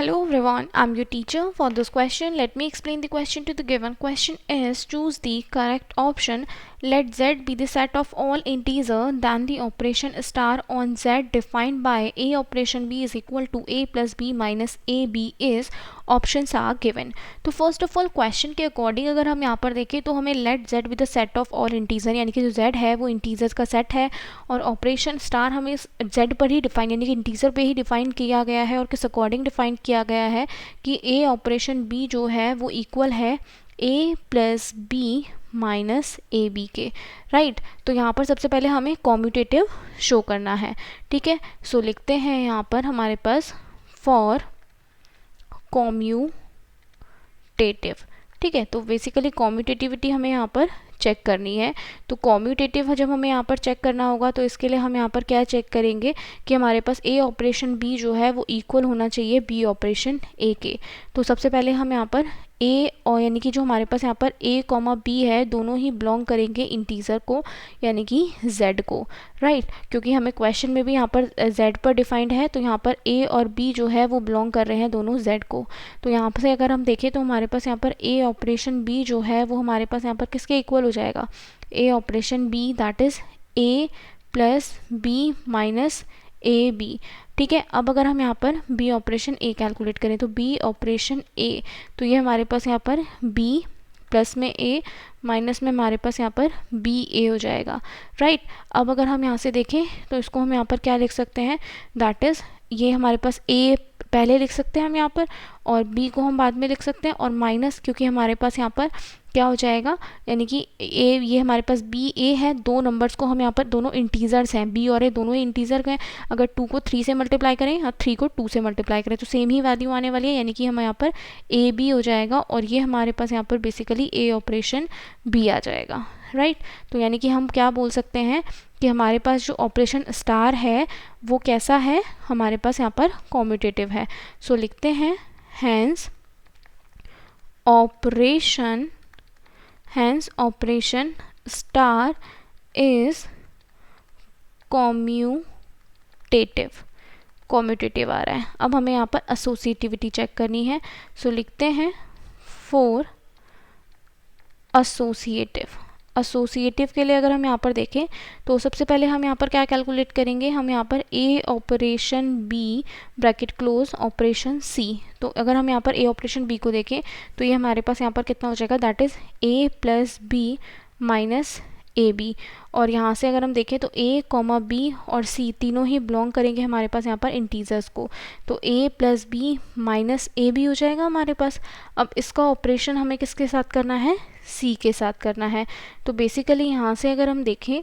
Hello everyone, I'm your teacher. For this question, let me explain the question to the given question is choose the correct option. Let z be the set of all integer, then the operation star on z defined by a operation b is equal to a plus b minus ab is options are given. तो first of all question के according अगर हम यहाँ पर देखें तो हमें let Z with the set of all integer, यानी कि जो जेड है वो इंटीजर्स का सेट है और ऑपरेशन स्टार हमें जेड पर ही डिफाइन यानी कि इंटीजर पे ही डिफाइन किया गया है और किस अकॉर्डिंग डिफाइन किया गया है कि ए ऑपरेशन बी जो है वो इक्वल है A plus B minus A B के, राइट। तो यहाँ पर सबसे पहले हमें कॉम्यूटेटिव शो करना है, ठीक है। सो लिखते हैं यहाँ पर हमारे पास फॉर कॉम्यूटेटिव, ठीक है। तो बेसिकली कॉम्यूटेटिविटी हमें यहाँ पर चेक करनी है। तो कॉम्यूटेटिव जब हमें यहाँ पर चेक करना होगा तो इसके लिए हम यहाँ पर क्या चेक करेंगे कि हमारे पास ए ऑपरेशन बी जो है वो इक्वल होना चाहिए बी ऑपरेशन ए के। तो सबसे पहले हम यहाँ पर ए और यानी कि जो हमारे पास यहाँ पर ए कॉमा बी है दोनों ही बिलोंग करेंगे इंटीजर को यानी कि जेड को, राइट। क्योंकि हमें क्वेश्चन में भी यहाँ पर जेड पर डिफाइंड है तो यहाँ पर ए और बी जो है वो बिलोंग कर रहे हैं दोनों जेड को। तो यहाँ से अगर हम देखें तो हमारे पास यहाँ पर ए ऑपरेशन बी जो है वो हमारे पास यहाँ पर किसके इक्वल हो जाएगा, A operation B that is A plus B minus A B, ठीक है। अब अगर हम यहाँ पर बी ऑपरेशन ए कैलकुलेट करें तो बी ऑपरेशन ए, तो ये हमारे पास यहाँ पर बी प्लस में ए माइनस में हमारे पास यहाँ पर बी ए हो जाएगा, राइट। अब अगर हम यहाँ से देखें तो इसको हम यहाँ पर क्या लिख सकते हैं, दैट इज़ ये हमारे पास ए पहले लिख सकते हैं हम यहाँ पर और बी को हम बाद में लिख सकते हैं और माइनस क्योंकि हमारे पास यहाँ पर क्या हो जाएगा यानी कि ए ये हमारे पास बी ए है, दो नंबर्स को हम यहाँ पर दोनों इंटीजर्स हैं बी और ए दोनों ही इंटीजर हैं। अगर 2 को 3 से मल्टीप्लाई करें और 3 को 2 से मल्टीप्लाई करें तो सेम ही वैल्यू आने वाली है यानी कि हम यहाँ पर ए बी हो जाएगा और ये हमारे पास यहाँ पर बेसिकली ए ऑपरेशन बी आ जाएगा, राइट। तो यानी कि हम क्या बोल सकते हैं कि हमारे पास जो ऑपरेशन स्टार है वो कैसा है, हमारे पास यहाँ पर कॉम्यूटेटिव है। सो लिखते हैं hence operation star is commutative आ रहा है। अब हमें यहाँ पर एसोसिएटिविटी चेक करनी है। सो लिखते हैं फॉर एसोसिएटिव के लिए अगर हम यहाँ पर देखें तो सबसे पहले हम यहाँ पर क्या कैलकुलेट करेंगे, हम यहाँ पर A operation B bracket close operation C. तो अगर हम यहाँ पर ए ऑपरेशन बी को देखें तो ये हमारे पास यहाँ पर कितना हो जाएगा, that is A plus B minus A B. और यहाँ से अगर हम देखें तो ए कॉमा बी और सी तीनों ही बिलोंग करेंगे हमारे पास यहाँ पर इंटीजर्स को, तो A plus B minus A B हो जाएगा हमारे पास। अब इसका ऑपरेशन हमें किसके साथ करना है, सी के साथ करना है। तो बेसिकली यहाँ से अगर हम देखें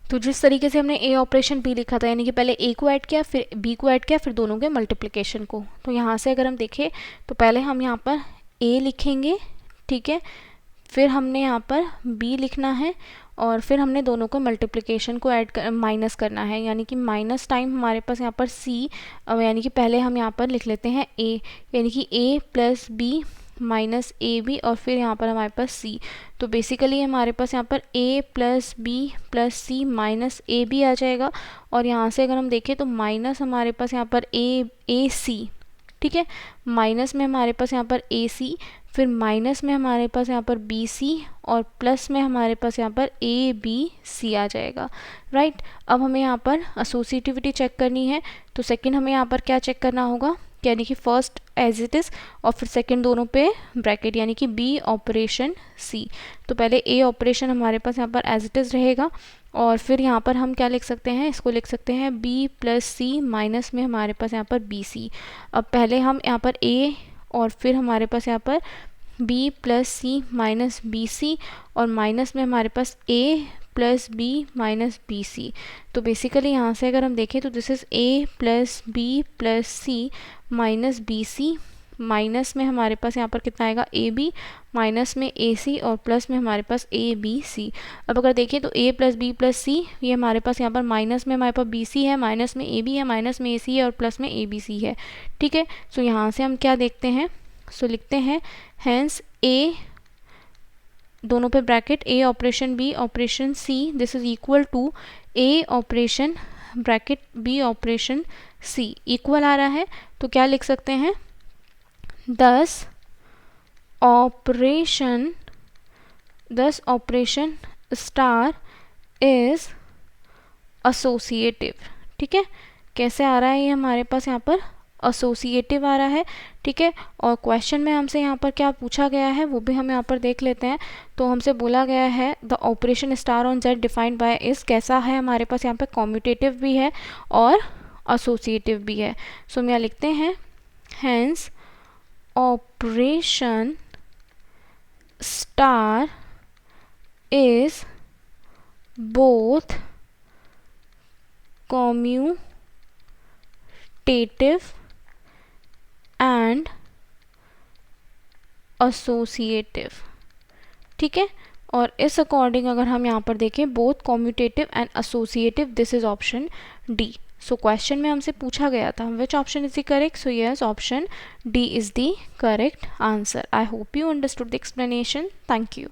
तो जिस तरीके से हमने ए ऑपरेशन बी लिखा था यानी कि पहले ए को ऐड किया फिर बी को ऐड किया फिर दोनों के मल्टीप्लिकेशन को, तो यहाँ से अगर हम देखें तो पहले हम यहाँ पर ए लिखेंगे, ठीक है, फिर हमने यहाँ पर बी लिखना है और फिर हमने दोनों को मल्टीप्लिकेशन को ऐड कर माइनस करना है यानी कि माइनस टाइम हमारे पास यहाँ पर सी, यानी कि पहले हम यहाँ पर लिख लेते हैं ए यानी कि A plus B minus A B और फिर यहाँ पर हमारे पास सी। तो बेसिकली हमारे पास यहाँ पर A plus B plus C minus A B आ जाएगा और यहाँ से अगर हम देखें तो माइनस हमारे पास यहाँ पर ए सी, ठीक है, माइनस में हमारे पास यहाँ पर ए सी, फिर माइनस में हमारे पास यहाँ पर बी सी और प्लस में हमारे पास यहाँ पर ए बी सी आ जाएगा, राइट। अब हमें यहाँ पर एसोसिएटिविटी चेक करनी है तो सेकंड हमें यहाँ पर क्या चेक करना होगा यानी कि फर्स्ट एज इट इज़ और फिर सेकंड दोनों पे ब्रैकेट यानी कि बी ऑपरेशन सी। तो पहले ए ऑपरेशन हमारे पास यहाँ पर एज इट इज़ रहेगा और फिर यहाँ पर हम क्या लिख सकते हैं, इसको लिख सकते हैं बी प्लस सी माइनस में हमारे पास यहाँ पर बी सी। अब पहले हम यहाँ पर ए और फिर हमारे पास यहाँ पर B plus C minus B C और माइनस में हमारे पास A plus B minus B C. तो बेसिकली यहाँ से अगर हम देखें तो this is A plus B plus C minus B C, minus में हमारे पास यहाँ पर कितना आएगा ए बी, माइनस में ए सी और प्लस में हमारे पास ए बी सी। अब अगर देखें तो ए प्लस बी प्लस सी ये हमारे पास यहाँ पर माइनस में हमारे पास बी सी है, माइनस में ए बी है, माइनस में ए सी है और प्लस में ए बी सी है, ठीक है। सो यहाँ से हम क्या देखते हैं, सो लिखते हैं हैंस ए दोनों पे bracket A operation B operation C this is equal to A operation bracket B operation C equal आ रहा है तो क्या लिख सकते हैं thus operation star is associative। ठीक है, कैसे आ रहा है ये हमारे पास यहाँ पर एसोसिएटिव आ रहा है। ठीक है, और क्वेश्चन में हमसे यहाँ पर क्या पूछा गया है वो भी हम यहाँ पर देख लेते हैं। तो हमसे बोला गया है the operation star on Z defined by is, कैसा है हमारे पास यहाँ पर कॉम्यूटेटिव भी है और एसोसिएटिव भी है। सो हम यहाँ लिखते हैं hence operation star is both commutative and associative. ठीक है, और इस अकॉर्डिंग अगर हम यहाँ पर देखें both commutative and associative, this is option D. So question में हमसे पूछा गया था which option is the correct, so yes option D is the correct answer. I hope you understood the explanation. Thank you.